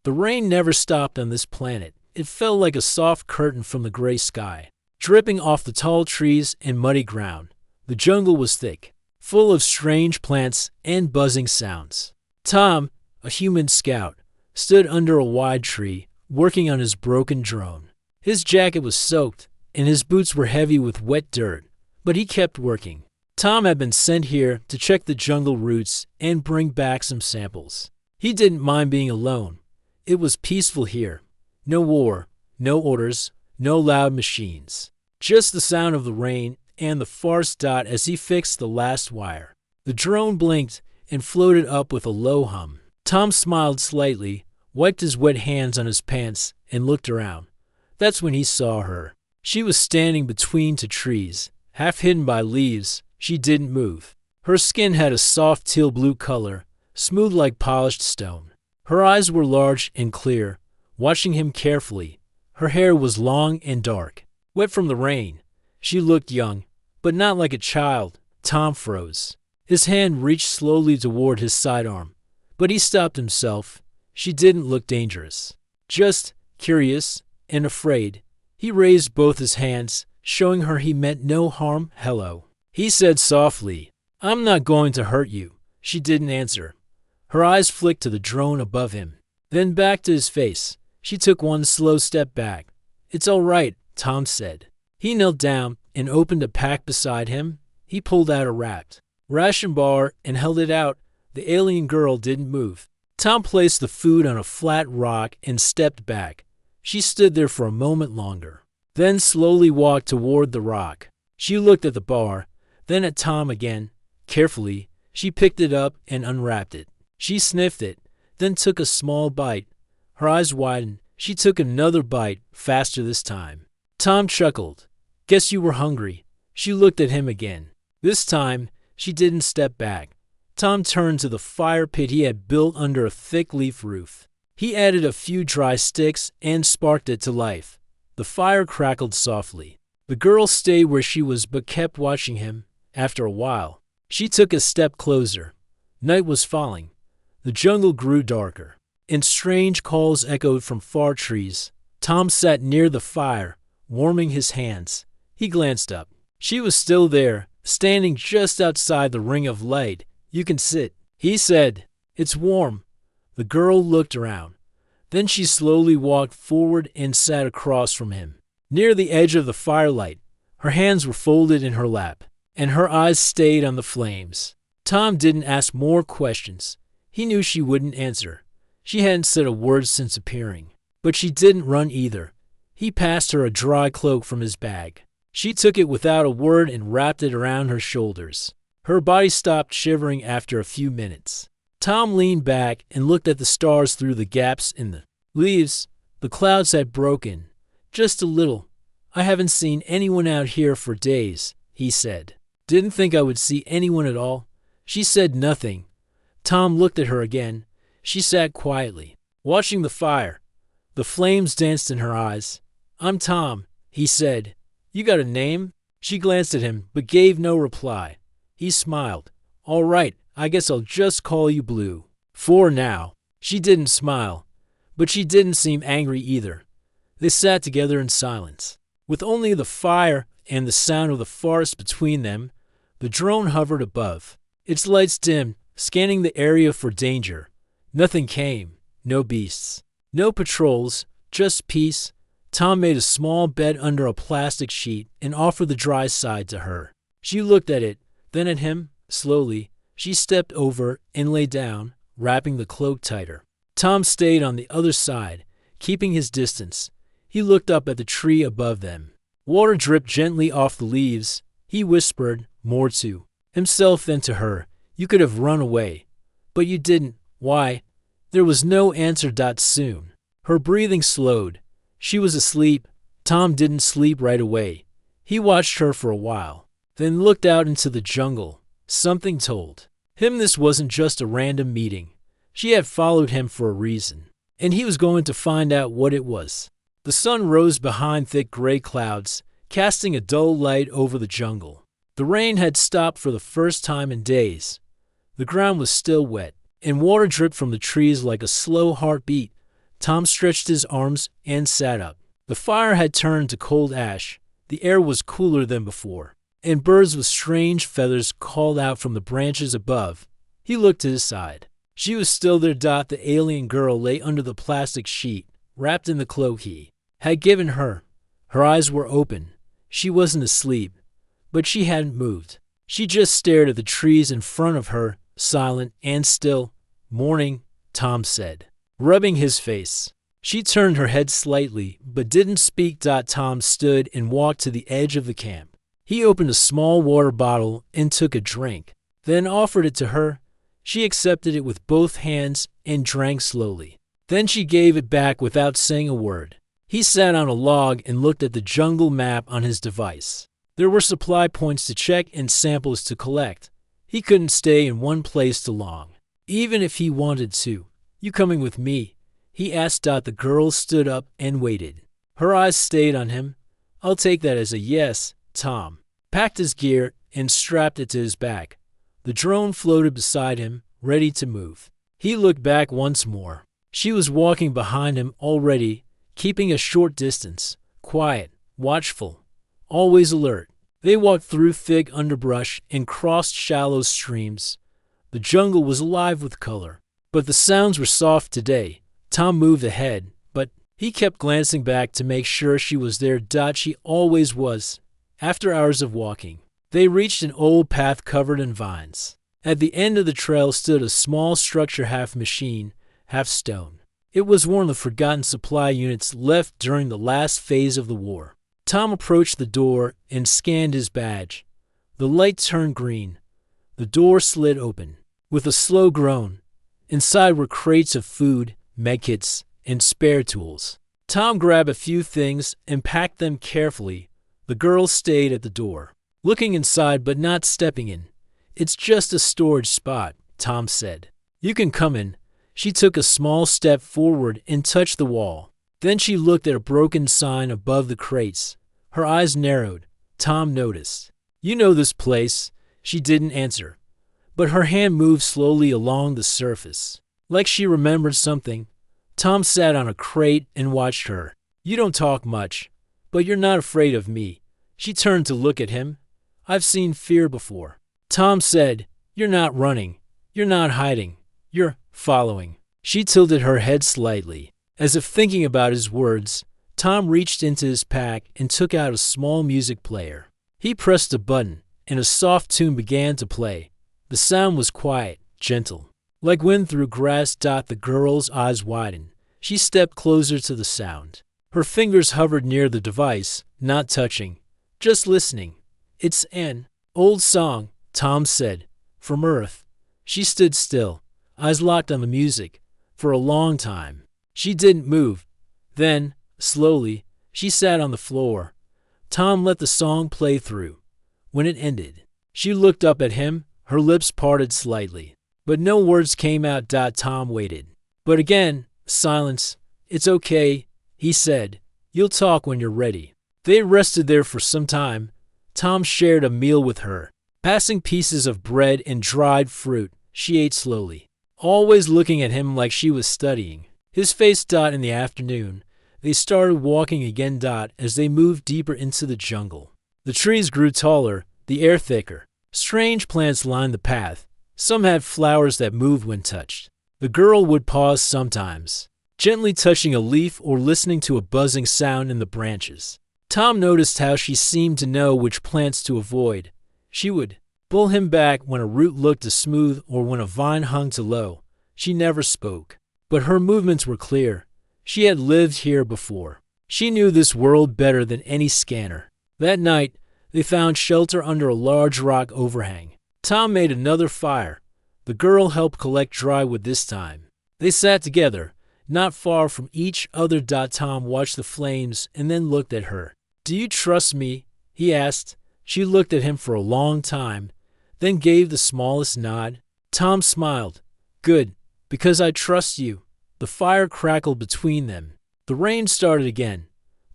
The rain never stopped on this planet. It fell like a soft curtain from the gray sky, dripping off the tall trees and muddy ground. The jungle was thick, full of strange plants and buzzing sounds. Tom, a human scout, stood under a wide tree, working on his broken drone. His jacket was soaked, and his boots were heavy with wet dirt, but he kept working. Tom had been sent here to check the jungle routes and bring back some samples. He didn't mind being alone. It was peaceful here. No war, no orders, no loud machines. Just the sound of the rain and the forest dot as he fixed the last wire. The drone blinked and floated up with a low hum. Tom smiled slightly, wiped his wet hands on his pants, and looked around. That's when he saw her. She was standing between two trees, half hidden by leaves. She didn't move. Her skin had a soft teal blue color, smooth like polished stone. Her eyes were large and clear, watching him carefully. Her hair was long and dark, wet from the rain. She looked young, but not like a child. Tom froze. His hand reached slowly toward his sidearm, but he stopped himself. She didn't look dangerous, just curious and afraid. He raised both his hands, showing her he meant no harm. Hello, he said softly. I'm not going to hurt you. She didn't answer. Her eyes flicked to the drone above him, then back to his face. She took one slow step back. It's all right, Tom said. He knelt down and opened a pack beside him. He pulled out a wrapped ration bar and held it out. The alien girl didn't move. Tom placed the food on a flat rock and stepped back. She stood there for a moment longer, then slowly walked toward the rock. She looked at the bar, then at Tom again. Carefully, she picked it up and unwrapped it. She sniffed it, then took a small bite. Her eyes widened. She took another bite, faster this time. Tom chuckled. Guess you were hungry. She looked at him again. This time, she didn't step back. Tom turned to the fire pit he had built under a thick leaf roof. He added a few dry sticks and sparked it to life. The fire crackled softly. The girl stayed where she was but kept watching him. After a while, she took a step closer. Night was falling. The jungle grew darker, and strange calls echoed from far trees. Tom sat near the fire, warming his hands. He glanced up. She was still there, standing just outside the ring of light. You can sit, he said. It's warm. The girl looked around. Then she slowly walked forward and sat across from him, near the edge of the firelight. Her hands were folded in her lap, and her eyes stayed on the flames. Tom didn't ask more questions. He knew she wouldn't answer. She hadn't said a word since appearing. But she didn't run either. He passed her a dry cloak from his bag. She took it without a word and wrapped it around her shoulders. Her body stopped shivering after a few minutes. Tom leaned back and looked at the stars through the gaps in the leaves. The clouds had broken. Just a little. I haven't seen anyone out here for days, he said. Didn't think I would see anyone at all. She said nothing. Tom looked at her again. She sat quietly, watching the fire. The flames danced in her eyes. I'm Tom, he said. You got a name? She glanced at him, but gave no reply. He smiled. All right, I guess I'll just call you Blue. For now. She didn't smile, but she didn't seem angry either. They sat together in silence, with only the fire and the sound of the forest between them. The drone hovered above, its lights dimmed, scanning the area for danger. Nothing came. No beasts. No patrols. Just peace. Tom made a small bed under a plastic sheet and offered the dry side to her. She looked at it, then at him. Slowly, she stepped over and lay down, wrapping the cloak tighter. Tom stayed on the other side, keeping his distance. He looked up at the tree above them. Water dripped gently off the leaves. He whispered, more to himself than to her. You could have run away. But you didn't. Why? There was no answer. Soon, her breathing slowed. She was asleep. Tom didn't sleep right away. He watched her for a while, then looked out into the jungle. Something told him this wasn't just a random meeting. She had followed him for a reason, and he was going to find out what it was. The sun rose behind thick gray clouds, casting a dull light over the jungle. The rain had stopped for the first time in days. The ground was still wet, and water dripped from the trees like a slow heartbeat. Tom stretched his arms and sat up. The fire had turned to cold ash. The air was cooler than before, and birds with strange feathers called out from the branches above. He looked to his side. She was still there. The alien girl lay under the plastic sheet, wrapped in the cloak he had given her. Her eyes were open. She wasn't asleep, but she hadn't moved. She just stared at the trees in front of her, silent and still. "Morning," Tom said, rubbing his face. She turned her head slightly, but didn't speak. Tom stood and walked to the edge of the camp. He opened a small water bottle and took a drink, then offered it to her. She accepted it with both hands and drank slowly. Then she gave it back without saying a word. He sat on a log and looked at the jungle map on his device. There were supply points to check and samples to collect. He couldn't stay in one place too long, even if he wanted to. "You coming with me?" he asked. The girl stood up and waited. Her eyes stayed on him. "I'll take that as a yes." Tom packed his gear and strapped it to his back. The drone floated beside him, ready to move. He looked back once more. She was walking behind him already, keeping a short distance, quiet, watchful, always alert. They walked through thick underbrush and crossed shallow streams. The jungle was alive with color, but the sounds were soft today. Tom moved ahead, but he kept glancing back to make sure she was there. She always was. After hours of walking, they reached an old path covered in vines. At the end of the trail stood a small structure, half machine, half stone. It was one of the forgotten supply units left during the last phase of the war. Tom approached the door and scanned his badge. The light turned green. The door slid open. With a slow groan, inside were crates of food, medkits, and spare tools. Tom grabbed a few things and packed them carefully. The girl stayed at the door, looking inside but not stepping in. "It's just a storage spot," Tom said. "You can come in." She took a small step forward and touched the wall. Then she looked at a broken sign above the crates. Her eyes narrowed. Tom noticed. "You know this place?" She didn't answer, but her hand moved slowly along the surface, like she remembered something. Tom sat on a crate and watched her. "You don't talk much, but you're not afraid of me." She turned to look at him. "I've seen fear before." Tom said, "You're not running. You're not hiding. You're following." She tilted her head slightly, as if thinking about his words. Tom reached into his pack and took out a small music player. He pressed a button, and a soft tune began to play. The sound was quiet, gentle, like wind through grass. The girl's eyes widened. She stepped closer to the sound. Her fingers hovered near the device, not touching, just listening. "It's an old song," Tom said, "from Earth." She stood still, eyes locked on the music, for a long time. She didn't move. Then, slowly, she sat on the floor. Tom let the song play through. When it ended, she looked up at him, her lips parted slightly, but no words came out. Tom waited. But again, silence. "It's okay," he said. "You'll talk when you're ready." They rested there for some time. Tom shared a meal with her, passing pieces of bread and dried fruit. She ate slowly, always looking at him like she was studying his face. In the afternoon, they started walking again. As they moved deeper into the jungle, the trees grew taller, the air thicker. Strange plants lined the path. Some had flowers that moved when touched. The girl would pause sometimes, gently touching a leaf or listening to a buzzing sound in the branches. Tom noticed how she seemed to know which plants to avoid. She would pull him back when a root looked too smooth or when a vine hung too low. She never spoke, but her movements were clear. She had lived here before. She knew this world better than any scanner. That night, they found shelter under a large rock overhang. Tom made another fire. The girl helped collect dry wood this time. They sat together, not far from each other. Tom watched the flames and then looked at her. "Do you trust me?" he asked. She looked at him for a long time, then gave the smallest nod. Tom smiled. "Good, because I trust you." The fire crackled between them. The rain started again,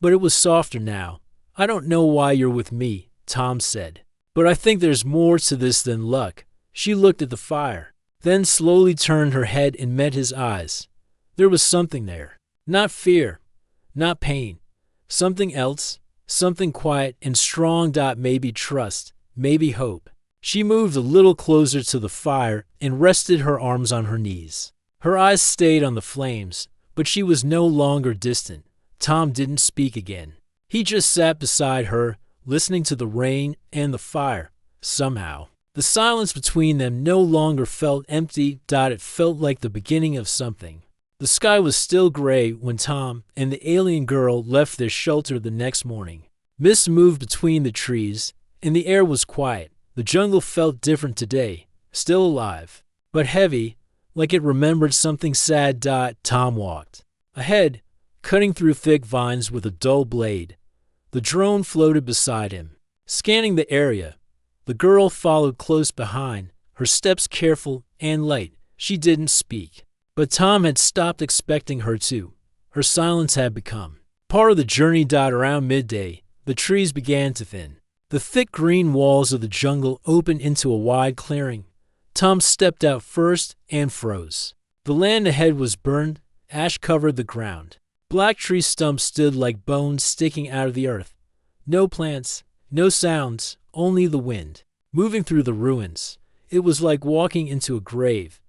but it was softer now. "I don't know why you're with me," Tom said, "but I think there's more to this than luck." She looked at the fire, then slowly turned her head and met his eyes. There was something there, Not fear, not pain. Something else, something quiet and strong. Maybe trust, maybe hope. She moved a little closer to the fire and rested her arms on her knees. Her eyes stayed on the flames, but she was no longer distant. Tom didn't speak again. He just sat beside her, listening to the rain and the fire. Somehow, the silence between them no longer felt empty. It felt like the beginning of something. The sky was still gray when Tom and the alien girl left their shelter the next morning. Mist moved between the trees, and the air was quiet. The jungle felt different today, still alive, but heavy, like it remembered something sad. Tom walked ahead, cutting through thick vines with a dull blade. The drone floated beside him, scanning the area. The girl followed close behind, her steps careful and light. She didn't speak, but Tom had stopped expecting her to. Her silence had become part of the journey. Around midday, the trees began to thin. The thick green walls of the jungle opened into a wide clearing. Tom stepped out first and froze. The land ahead was burned, ash covered the ground. Black tree stumps stood like bones sticking out of the earth. No plants, no sounds, only the wind, moving through the ruins. It was like walking into a grave.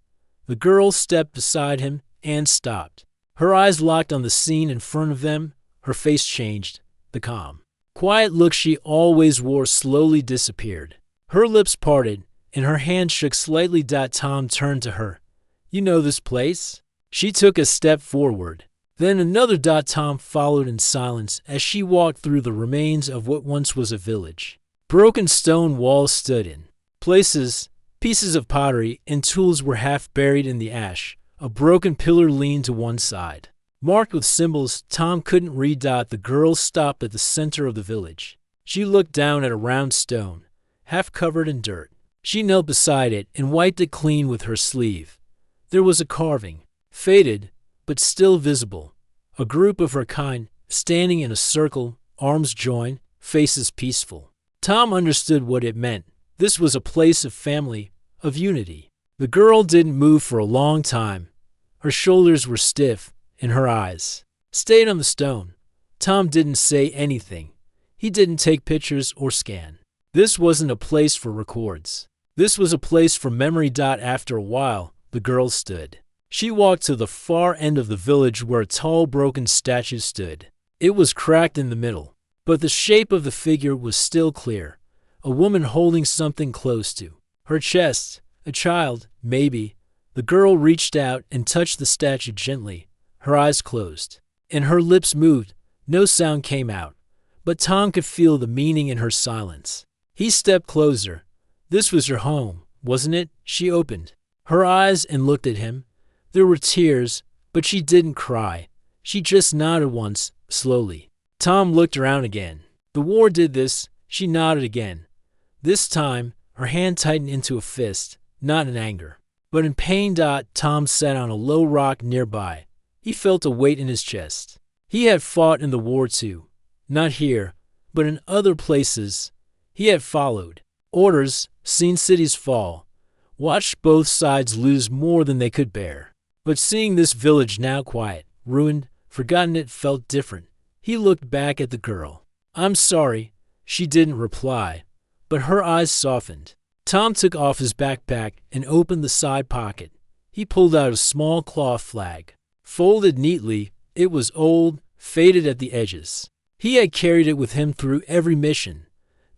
The girl stepped beside him and stopped. Her eyes locked on the scene in front of them. Her face changed. The calm, quiet look she always wore slowly disappeared. Her lips parted, and her hand shook slightly. Tom turned to her. "You know this place?" She took a step forward. Then another. Tom followed in silence as she walked through the remains of what once was a village. Broken stone walls stood in places. Pieces of pottery and tools were half buried in the ash. A broken pillar leaned to one side, marked with symbols Tom couldn't read. The girl stopped at the center of the village. She looked down at a round stone, half covered in dirt. She knelt beside it and wiped it clean with her sleeve. There was a carving, faded, but still visible. A group of her kind, standing in a circle, arms joined, faces peaceful. Tom understood what it meant. This was a place of family, of unity. The girl didn't move for a long time. Her shoulders were stiff, and her eyes stayed on the stone. Tom didn't say anything. He didn't take pictures or scan. This wasn't a place for records. This was a place for memory. After a while, the girl stood. She walked to the far end of the village where a tall broken statue stood. It was cracked in the middle, but the shape of the figure was still clear. A woman holding something close to her chest. A child, maybe. The girl reached out and touched the statue gently. Her eyes closed, and her lips moved. No sound came out, but Tom could feel the meaning in her silence. He stepped closer. This was her home, wasn't it? She opened her eyes and looked at him. There were tears, but she didn't cry. She just nodded once, slowly. Tom looked around again. The war did this. She nodded again. This time, her hand tightened into a fist, not in anger, but in pain. Tom sat on a low rock nearby. He felt a weight in his chest. He had fought in the war too. Not here, but in other places. He had followed orders, seen cities fall, watched both sides lose more than they could bear. But seeing this village now quiet, ruined, forgotten, it felt different. He looked back at the girl. "I'm sorry." She didn't reply, but her eyes softened. Tom took off his backpack and opened the side pocket. He pulled out a small cloth flag. Folded neatly, it was old, faded at the edges. He had carried it with him through every mission.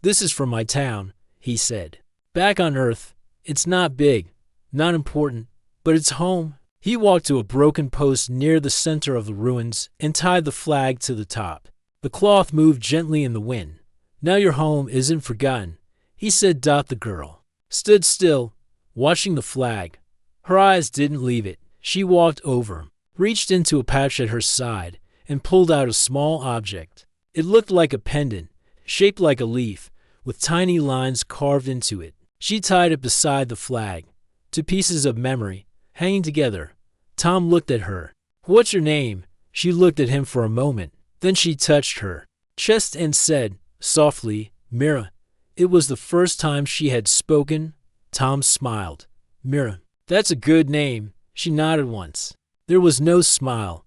"This is from my town," he said. "Back on Earth. It's not big, not important, but it's home." He walked to a broken post near the center of the ruins and tied the flag to the top. The cloth moved gently in the wind. "Now your home isn't forgotten," he said. The girl stood still, watching the flag. Her eyes didn't leave it. She walked over, reached into a pouch at her side, and pulled out a small object. It looked like a pendant, shaped like a leaf, with tiny lines carved into it. She tied it beside the flag, two pieces of memory, hanging together. Tom looked at her. "What's your name?" She looked at him for a moment. Then she touched her chest and said, softly, "Mira." It was the first time she had spoken. Tom smiled. "Mira. That's a good name." She nodded once. There was no smile.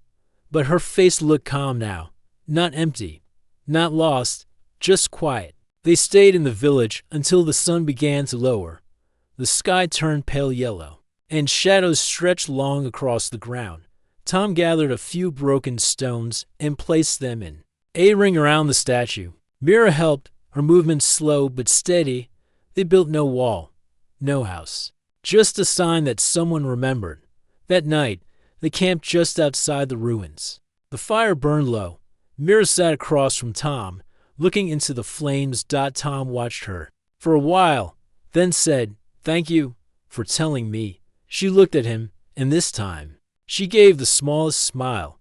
but her face looked calm now. Not empty, not lost, just quiet. They stayed in the village until the sun began to lower. The sky turned pale yellow, and shadows stretched long across the ground. Tom gathered a few broken stones and placed them in a ring around the statue. Mira helped, her movements slow but steady. They built no wall, no house, just a sign that someone remembered. That night, they camped just outside the ruins. The fire burned low. Mira sat across from Tom, looking into the flames. Tom watched her for a while, then said, "Thank you for telling me." She looked at him, and this time, she gave the smallest smile.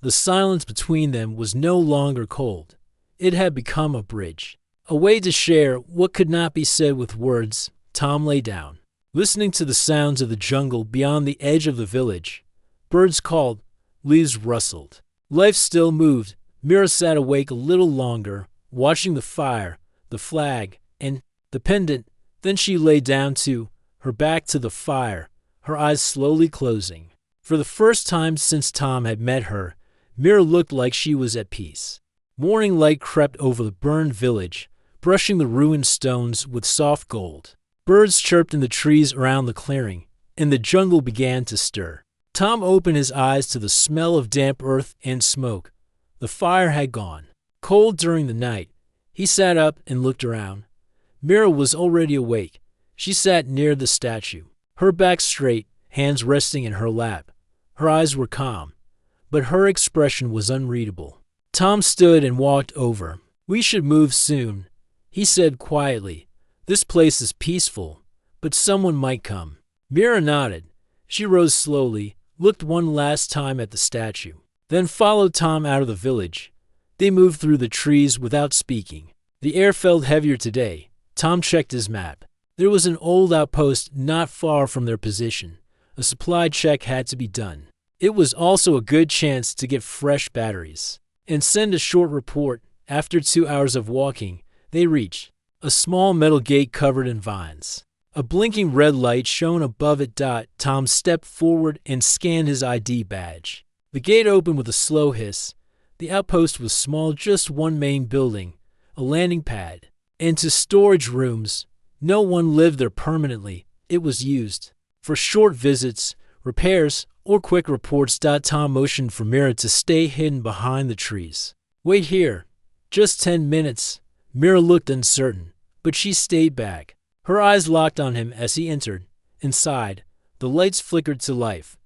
The silence between them was no longer cold. It had become a bridge, a way to share what could not be said with words. Tom lay down, listening to the sounds of the jungle beyond the edge of the village. Birds called, leaves rustled. Life still moved. Mira sat awake a little longer, watching the fire, the flag, and the pendant. Then she lay down too, her back to the fire, her eyes slowly closing. For the first time since Tom had met her, Mira looked like she was at peace. Morning light crept over the burned village, brushing the ruined stones with soft gold. Birds chirped in the trees around the clearing, and the jungle began to stir. Tom opened his eyes to the smell of damp earth and smoke. The fire had gone. Cold during the night, he sat up and looked around. Mira was already awake. She sat near the statue, her back straight, hands resting in her lap. Her eyes were calm, but her expression was unreadable. Tom stood and walked over. "We should move soon," he said quietly. "This place is peaceful, but someone might come." Mira nodded. She rose slowly, looked one last time at the statue, then followed Tom out of the village. They moved through the trees without speaking. The air felt heavier today. Tom checked his map. There was an old outpost not far from their position. A supply check had to be done. It was also a good chance to get fresh batteries and send a short report. After 2 hours of walking, they reached a small metal gate covered in vines. A blinking red light shone above it. Tom stepped forward and scanned his ID badge. The gate opened with a slow hiss. The outpost was small, just one main building, a landing pad, and two storage rooms. No one lived there permanently. It was used for short visits, repairs, or quick reports. Tom motioned for Mira to stay hidden behind the trees. "Wait here. Just 10 minutes. Mira looked uncertain, but she stayed back. Her eyes locked on him as he entered. Inside, the lights flickered to life.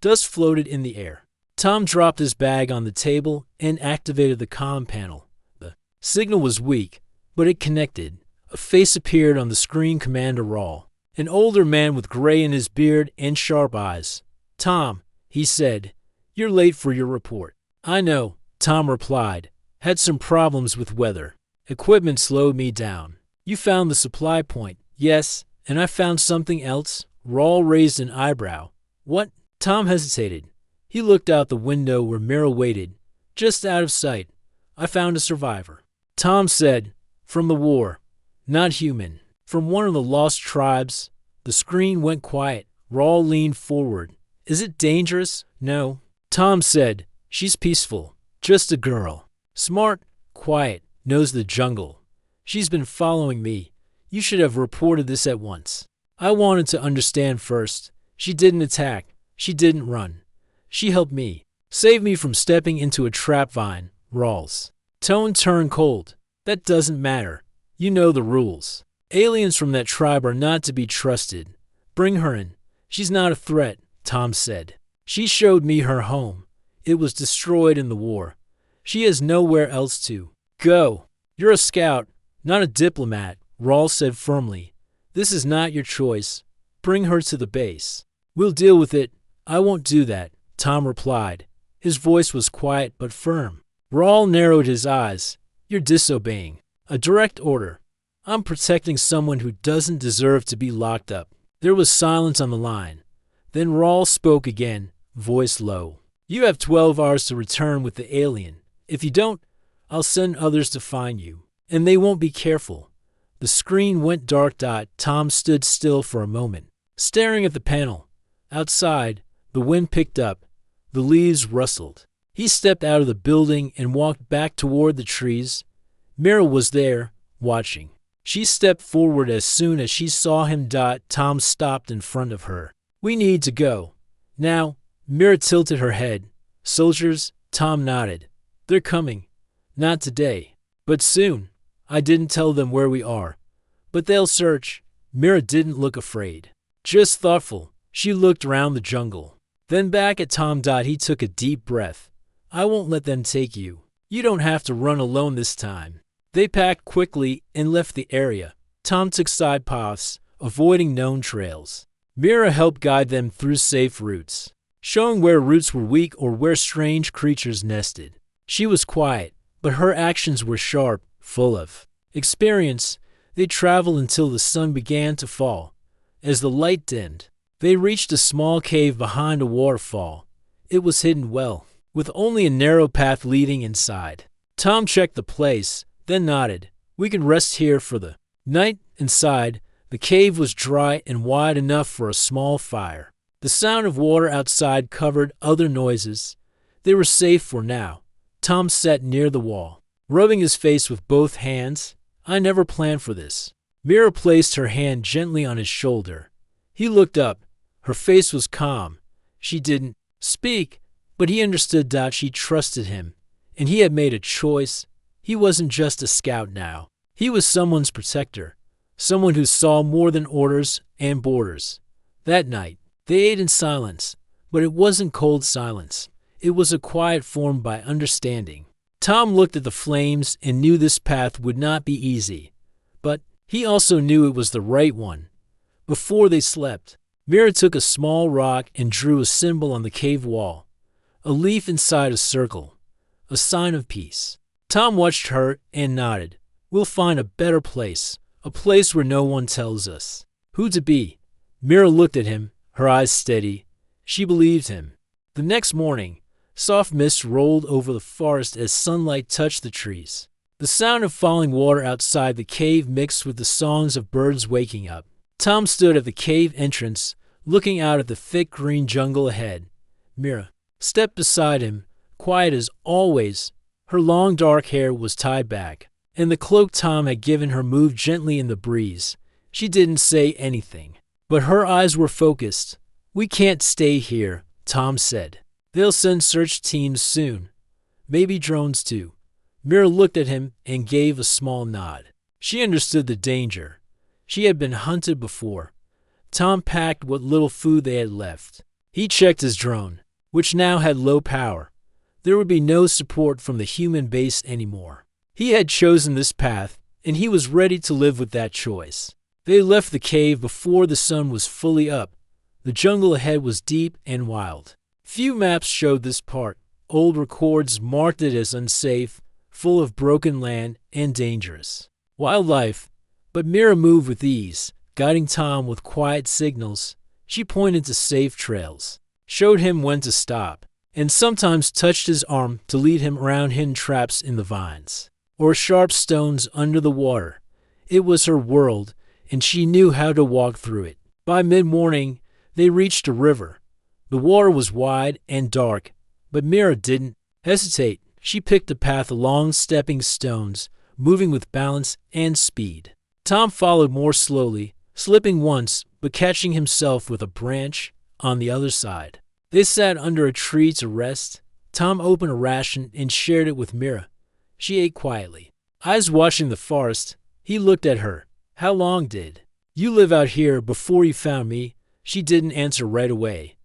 Dust floated in the air. Tom dropped his bag on the table and activated the comm panel. The signal was weak, but it connected. A face appeared on the screen. Commander Rawl, an older man with gray in his beard and sharp eyes. "Tom," he said, "you're late for your report." "I know," Tom replied. "Had some problems with weather. Equipment slowed me down." "You found the supply point." "Yes, and I found something else." Rawl raised an eyebrow. "What?" Tom hesitated. He looked out the window where Mira waited, just out of sight. "I found a survivor," Tom said. "From the war. Not human. From one of the lost tribes." The screen went quiet. Rawl leaned forward. "Is it dangerous?" "No," Tom said. "She's peaceful. Just a girl. Smart, quiet, knows the jungle. She's been following me. You should have reported this at once." "I wanted to understand first. She didn't attack. She didn't run. She helped me. Saved me from stepping into a trap vine." Rawls' tone turned cold. "That doesn't matter. You know the rules. Aliens from that tribe are not to be trusted. Bring her in." "She's not a threat," Tom said. "She showed me her home. It was destroyed in the war. She has nowhere else to go." "You're a scout, not a diplomat," Rawl said firmly. "This is not your choice. Bring her to the base." "We'll deal with it." "I won't do that," Tom replied. His voice was quiet but firm. Rawl narrowed his eyes. "You're disobeying a direct order. I'm protecting someone who doesn't deserve to be locked up." There was silence on the line. Then Rawl spoke again, voice low. "You have 12 hours to return with the alien. If you don't, I'll send others to find you, and they won't be careful." The screen went dark. Tom stood still for a moment, staring at the panel. Outside, the wind picked up. The leaves rustled. He stepped out of the building and walked back toward the trees. Mira was there, watching. She stepped forward as soon as she saw him. Tom stopped in front of her. "We need to go. Now." Mira tilted her head. "Soldiers?" Tom nodded. "They're coming. Not today, but soon. I didn't tell them where we are, but they'll search." Mira didn't look afraid, just thoughtful. She looked around the jungle, then back at Tom. He took a deep breath. "I won't let them take you. You don't have to run alone this time." They packed quickly and left the area. Tom took side paths, avoiding known trails. Mira helped guide them through safe routes, showing where roots were weak or where strange creatures nested. She was quiet, but her actions were sharp, full of experience. They traveled until the sun began to fall. As the light dimmed, they reached a small cave behind a waterfall. It was hidden well, with only a narrow path leading inside. Tom checked the place, then nodded. "We can rest here for the night." Inside, the cave was dry and wide enough for a small fire. The sound of water outside covered other noises. They were safe for now. Tom sat near the wall, rubbing his face with both hands. "I never planned for this." Mira placed her hand gently on his shoulder. He looked up. Her face was calm. She didn't speak, but he understood that she trusted him, and he had made a choice. He wasn't just a scout now. He was someone's protector, someone who saw more than orders and borders. That night, they ate in silence, but it wasn't cold silence. It was a quiet formed by understanding. Tom looked at the flames and knew this path would not be easy, but he also knew it was the right one. Before they slept, Mira took a small rock and drew a symbol on the cave wall, a leaf inside a circle, a sign of peace. Tom watched her and nodded. "We'll find a better place, a place where no one tells us who to be." Mira looked at him, her eyes steady. She believed him. The next morning, soft mist rolled over the forest as sunlight touched the trees. The sound of falling water outside the cave mixed with the songs of birds waking up. Tom stood at the cave entrance, looking out at the thick green jungle ahead. Mira stepped beside him, quiet as always. Her long dark hair was tied back, and the cloak Tom had given her moved gently in the breeze. She didn't say anything, but her eyes were focused. "We can't stay here," Tom said. "They'll send search teams soon. Maybe drones too." Mira looked at him and gave a small nod. She understood the danger. She had been hunted before. Tom packed what little food they had left. He checked his drone, which now had low power. There would be no support from the human base anymore. He had chosen this path, and he was ready to live with that choice. They left the cave before the sun was fully up. The jungle ahead was deep and wild. Few maps showed this part. Old records marked it as unsafe, full of broken land and dangerous wildlife. But Mira moved with ease, guiding Tom with quiet signals. She pointed to safe trails, showed him when to stop, and sometimes touched his arm to lead him around hidden traps in the vines or sharp stones under the water. It was her world, and she knew how to walk through it. By mid-morning, they reached a river. The water was wide and dark, but Mira didn't hesitate. She picked a path along stepping stones, moving with balance and speed. Tom followed more slowly, slipping once, but catching himself with a branch on the other side. They sat under a tree to rest. Tom opened a ration and shared it with Mira. She ate quietly, eyes watching the forest. He looked at her. "How long did you live out here before you found me?" She didn't answer right away.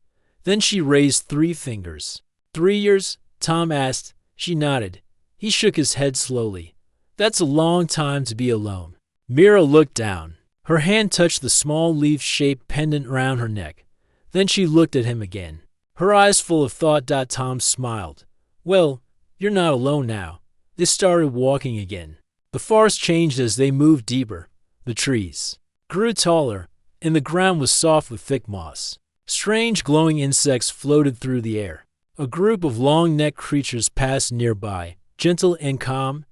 Then she raised 3 fingers. 3 years? Tom asked. She nodded. He shook his head slowly. "That's a long time to be alone." Mira looked down. Her hand touched the small leaf-shaped pendant around her neck. Then she looked at him again, her eyes full of thought. Tom smiled. "Well, you're not alone now." They started walking again. The forest changed as they moved deeper. The trees grew taller, and the ground was soft with thick moss. Strange glowing insects floated through the air. A group of long-necked creatures passed nearby, gentle and calm.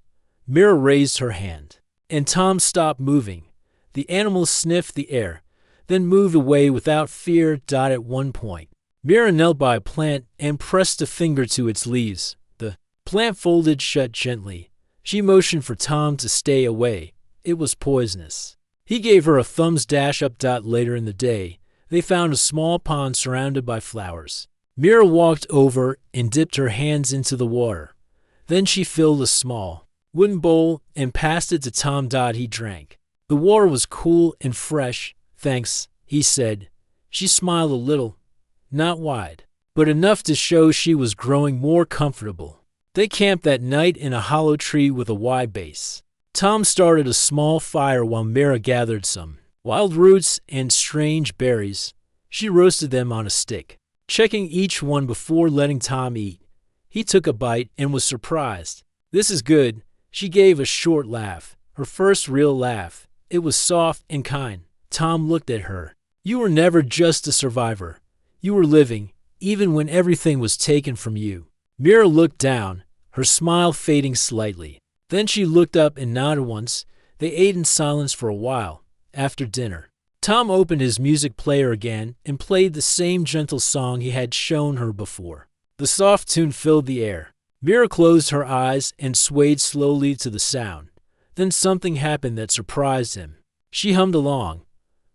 Mira raised her hand, and Tom stopped moving. The animals sniffed the air, then moved away without fear. At one point, Mira knelt by a plant and pressed a finger to its leaves. The plant folded shut gently. She motioned for Tom to stay away. It was poisonous. He gave her a thumbs dash up. Later in the day, they found a small pond surrounded by flowers. Mira walked over and dipped her hands into the water. Then she filled a small wooden bowl and passed it to Tom. He drank. The water was cool and fresh. Thanks, he said. She smiled a little, not wide, but enough to show she was growing more comfortable. They camped that night in a hollow tree with a wide base. Tom started a small fire while Mira gathered some wild roots and strange berries. She roasted them on a stick, checking each one before letting Tom eat. He took a bite and was surprised. "This is good." She gave a short laugh, her first real laugh. It was soft and kind. Tom looked at her. "You were never just a survivor. You were living, even when everything was taken from you." Mira looked down, her smile fading slightly. Then she looked up and nodded once. They ate in silence for a while. After dinner, Tom opened his music player again and played the same gentle song he had shown her before. The soft tune filled the air. Mira closed her eyes and swayed slowly to the sound. Then something happened that surprised him. She hummed along.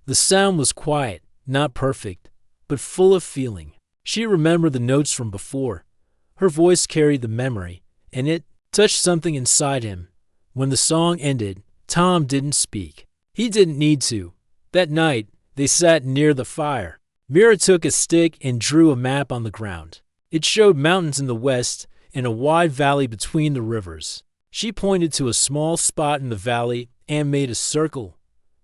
The sound was quiet, not perfect, but full of feeling. She remembered the notes from before. Her voice carried the memory, and it touched something inside him. When the song ended, Tom didn't speak. He didn't need to. That night, they sat near the fire. Mira took a stick and drew a map on the ground. It showed mountains in the west and a wide valley between the rivers. She pointed to a small spot in the valley and made a circle.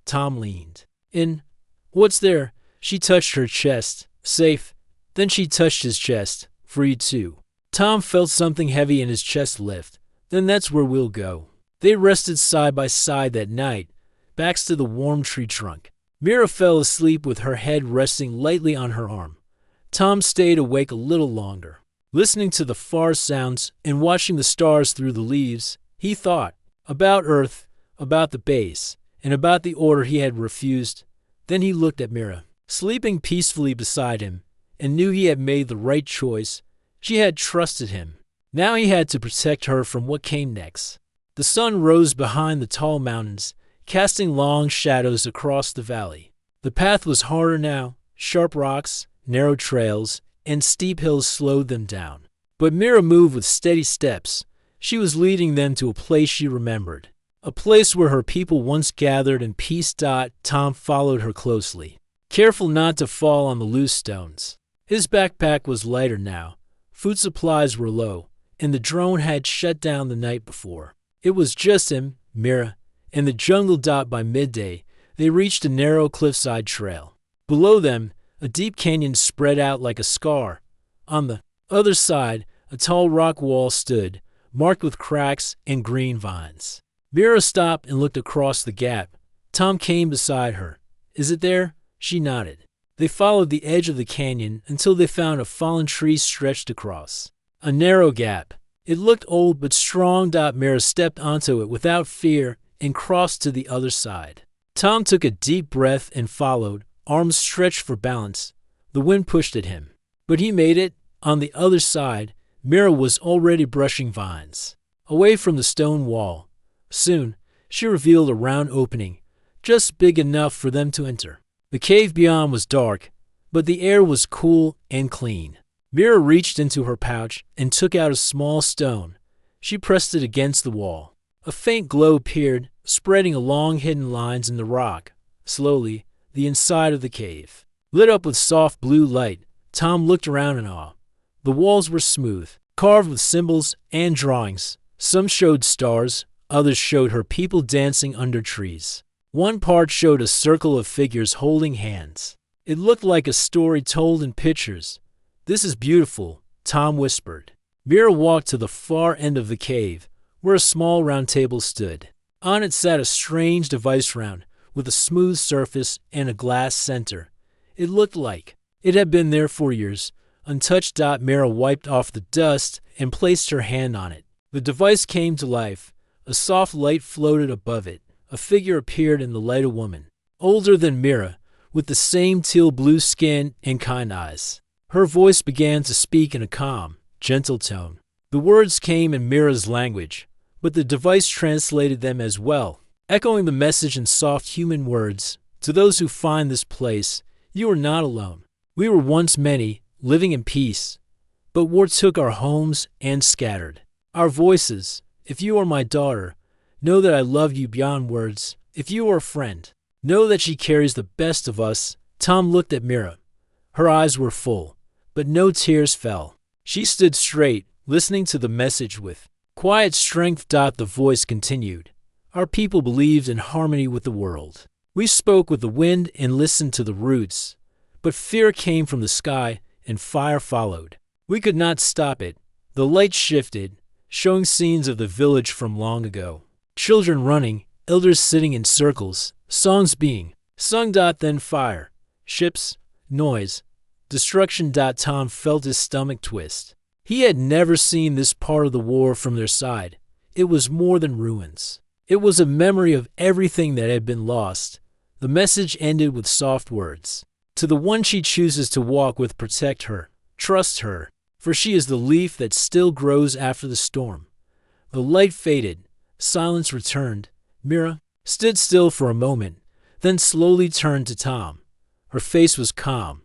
Tom leaned in. "What's there?" She touched her chest. "Safe." Then she touched his chest. "Free too." Tom felt something heavy in his chest lift. "Then that's where we'll go." They rested side by side that night, backs to the warm tree trunk. Mira fell asleep with her head resting lightly on her arm. Tom stayed awake a little longer, listening to the far sounds and watching the stars through the leaves. He thought about Earth, about the base, and about the order he had refused. Then he looked at Mira, sleeping peacefully beside him, and knew he had made the right choice. She had trusted him. Now he had to protect her from what came next. The sun rose behind the tall mountains, casting long shadows across the valley. The path was harder now. Sharp rocks, narrow trails, and steep hills slowed them down. But Mira moved with steady steps. She was leading them to a place she remembered, a place where her people once gathered in peace. Tom followed her closely, careful not to fall on the loose stones. His backpack was lighter now. Food supplies were low, and the drone had shut down the night before. It was just him, Mira, and the jungle. By midday, they reached a narrow cliffside trail. Below them, a deep canyon spread out like a scar. On the other side, a tall rock wall stood, marked with cracks and green vines. Mira stopped and looked across the gap. Tom came beside her. "Is it there?" She nodded. They followed the edge of the canyon until they found a fallen tree stretched across a narrow gap. It looked old but strong. Mira stepped onto it without fear and crossed to the other side. Tom took a deep breath and followed, arms stretched for balance. The wind pushed at him, but he made it. On the other side, Mira was already brushing vines, away from the stone wall. Soon, she revealed a round opening, just big enough for them to enter. The cave beyond was dark, but the air was cool and clean. Mira reached into her pouch and took out a small stone. She pressed it against the wall. A faint glow appeared, spreading along hidden lines in the rock. Slowly, the inside of the cave lit up with soft blue light. Tom looked around in awe. The walls were smooth, carved with symbols and drawings. Some showed stars, others showed her people dancing under trees. One part showed a circle of figures holding hands. It looked like a story told in pictures. "This is beautiful," Tom whispered. Mira walked to the far end of the cave, where a small round table stood. On it sat a strange device round, with a smooth surface and a glass center. It looked like it had been there for years, untouched. Mira wiped off the dust and placed her hand on it. The device came to life. A soft light floated above it. A figure appeared in the light, a woman, older than Mira, with the same teal blue skin and kind eyes. Her voice began to speak in a calm, gentle tone. The words came in Mira's language, but the device translated them as well, echoing the message in soft human words. To those who find this place, you are not alone. We were once many, living in peace, but war took our homes and scattered our voices. If you are my daughter, know that I love you beyond words. If you are a friend, know that she carries the best of us. Tom looked at Mira. Her eyes were full, but no tears fell. She stood straight, listening to the message with quiet strength. The voice continued. Our people believed in harmony with the world. We spoke with the wind and listened to the roots. But fear came from the sky, and fire followed. We could not stop it. The light shifted, showing scenes of the village from long ago. Children running, elders sitting in circles, songs being sung. Then fire, ships, noise, destruction. Tom felt his stomach twist. He had never seen this part of the war from their side. It was more than ruins. It was a memory of everything that had been lost. The message ended with soft words. To the one she chooses to walk with, protect her, trust her, for she is the leaf that still grows after the storm. The light faded. Silence returned. Mira stood still for a moment, then slowly turned to Tom. Her face was calm,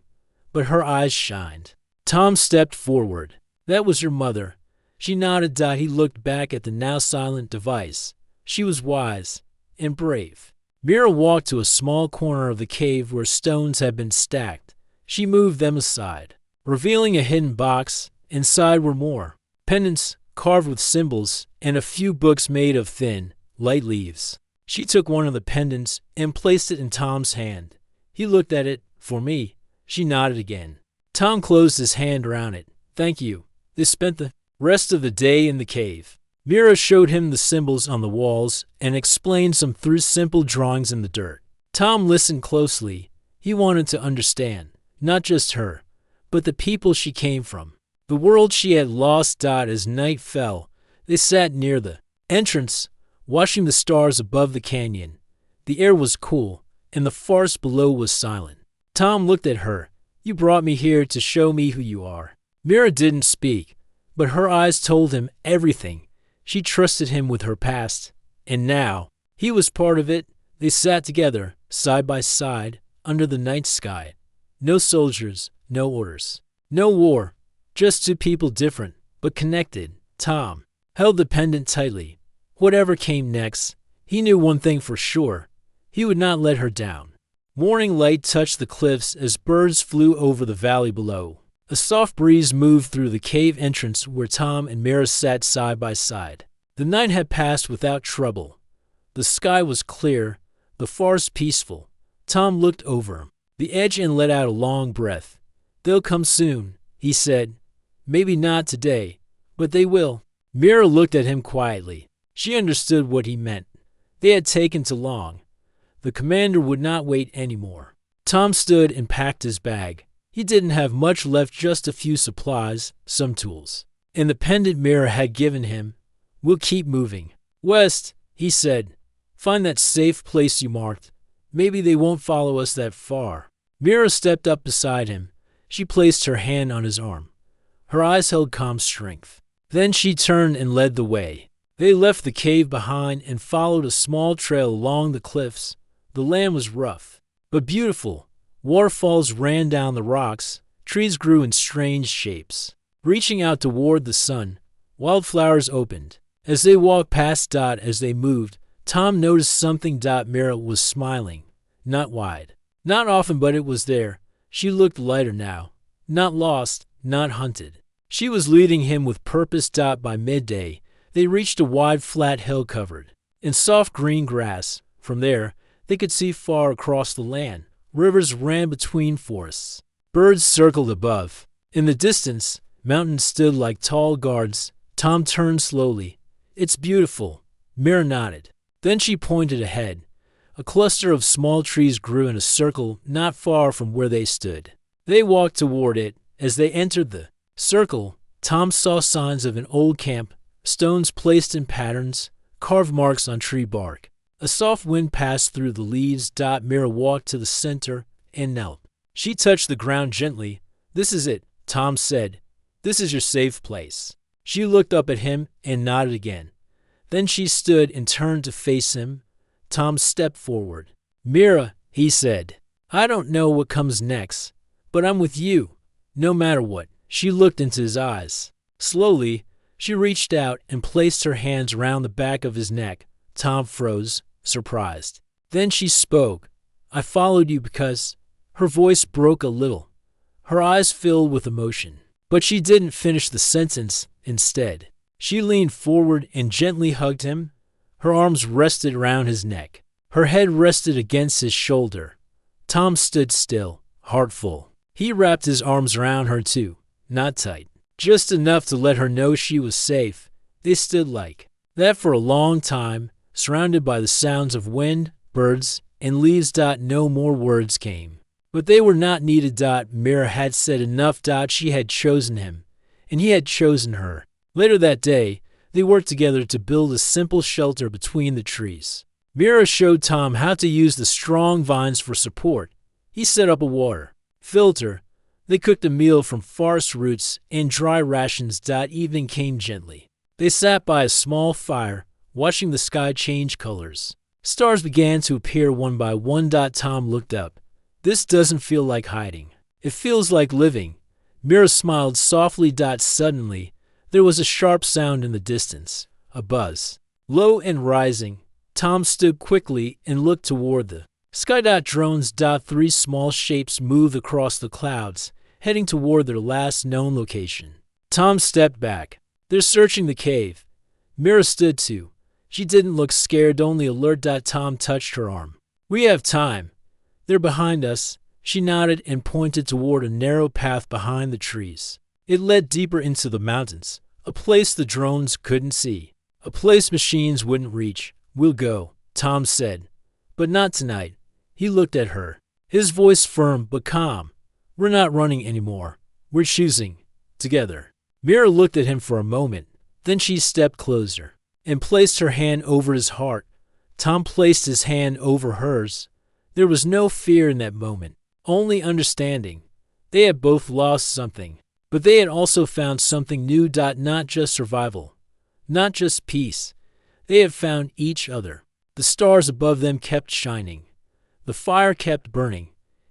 but her eyes shined. Tom stepped forward. That was your mother. She nodded. He looked back at the now silent device. She was wise and brave. Mira walked to a small corner of the cave where stones had been stacked. She moved them aside, revealing a hidden box. Inside were more pendants carved with symbols and a few books made of thin, light leaves. She took one of the pendants and placed it in Tom's hand. He looked at it. For me. She nodded again. Tom closed his hand around it. Thank you. They spent the rest of the day in the cave. Mira showed him the symbols on the walls and explained some through simple drawings in the dirt. Tom listened closely. He wanted to understand, not just her, but the people she came from, the world she had lost. As night fell, they sat near the entrance, watching the stars above the canyon. The air was cool, and the forest below was silent. Tom looked at her. You brought me here to show me who you are. Mira didn't speak, but her eyes told him everything. She trusted him with her past, and now he was part of it. They sat together, side by side, under the night sky. No soldiers, no orders, no war, just two people different, but connected. Tom held the pendant tightly. Whatever came next, he knew one thing for sure. He would not let her down. Morning light touched the cliffs as birds flew over the valley below. A soft breeze moved through the cave entrance where Tom and Mira sat side by side. The night had passed without trouble. The sky was clear, the forest peaceful. Tom looked over the edge and let out a long breath. They'll come soon, he said. Maybe not today, but they will. Mira looked at him quietly. She understood what he meant. They had taken too long. The commander would not wait anymore. Tom stood and packed his bag. He didn't have much left, just a few supplies, some tools, and the pendant Mira had given him. We'll keep moving west, he said. Find that safe place you marked. Maybe they won't follow us that far. Mira stepped up beside him. She placed her hand on his arm. Her eyes held calm strength. Then she turned and led the way. They left the cave behind and followed a small trail along the cliffs. The land was rough, but beautiful. Waterfalls ran down the rocks. Trees grew in strange shapes, reaching out toward the sun. Wildflowers opened. As they walked past. As they moved, Tom noticed something. Mira was smiling. Not wide. Not often, but it was there. She looked lighter now. Not lost, not hunted. She was leading him with purpose. By midday, they reached a wide flat hill covered in soft green grass. From there, they could see far across the land. Rivers ran between forests. Birds circled above. In the distance, mountains stood like tall guards. Tom turned slowly. It's beautiful. Mira nodded. Then she pointed ahead. A cluster of small trees grew in a circle not far from where they stood. They walked toward it. As they entered the circle, Tom saw signs of an old camp, stones placed in patterns, carved marks on tree bark. A soft wind passed through the leaves. Mira walked to the center and knelt. She touched the ground gently. This is it, Tom said. This is your safe place. She looked up at him and nodded again. Then she stood and turned to face him. Tom stepped forward. Mira, he said, I don't know what comes next, but I'm with you, no matter what. She looked into his eyes. Slowly, she reached out and placed her hands around the back of his neck. Tom froze, surprised. Then she spoke. I followed you because... Her voice broke a little. Her eyes filled with emotion. But she didn't finish the sentence. Instead, she leaned forward and gently hugged him. Her arms rested around his neck. Her head rested against his shoulder. Tom stood still, heart full. He wrapped his arms around her too, not tight, just enough to let her know she was safe. They stood like that for a long time, surrounded by the sounds of wind, birds, and leaves. No more words came. But they were not needed. Mira had said enough. She had chosen him, and he had chosen her. Later that day, they worked together to build a simple shelter between the trees. Mira showed Tom how to use the strong vines for support. He set up a water filter. They cooked a meal from forest roots and dry rations. Evening came gently. They sat by a small fire, watching the sky change colors. Stars began to appear one by one. Tom looked up. This doesn't feel like hiding. It feels like living. Mira smiled softly. Suddenly, there was a sharp sound in the distance, a buzz, low and rising. Tom stood quickly and looked toward the sky. Drones. Three small shapes moved across the clouds, heading toward their last known location. Tom stepped back. They're searching the cave. Mira stood too. She didn't look scared, only alert. Tom touched her arm. We have time. They're behind us. She nodded and pointed toward a narrow path behind the trees. It led deeper into the mountains, a place the drones couldn't see, a place machines wouldn't reach. We'll go, Tom said. But not tonight. He looked at her, his voice firm but calm. We're not running anymore. We're choosing. Together. Mira looked at him for a moment. Then she stepped closer and placed her hand over his heart. Tom placed his hand over hers. There was no fear in that moment, only understanding. They had both lost something, but they had also found something new. Not just survival, not just peace. They had found each other. The stars above them kept shining. The fire kept burning,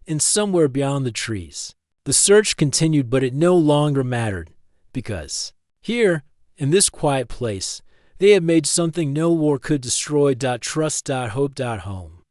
and somewhere beyond the trees, the search continued, but it no longer mattered, because here, in this quiet place, they had made something no war could destroy. Trust. Hope. Home.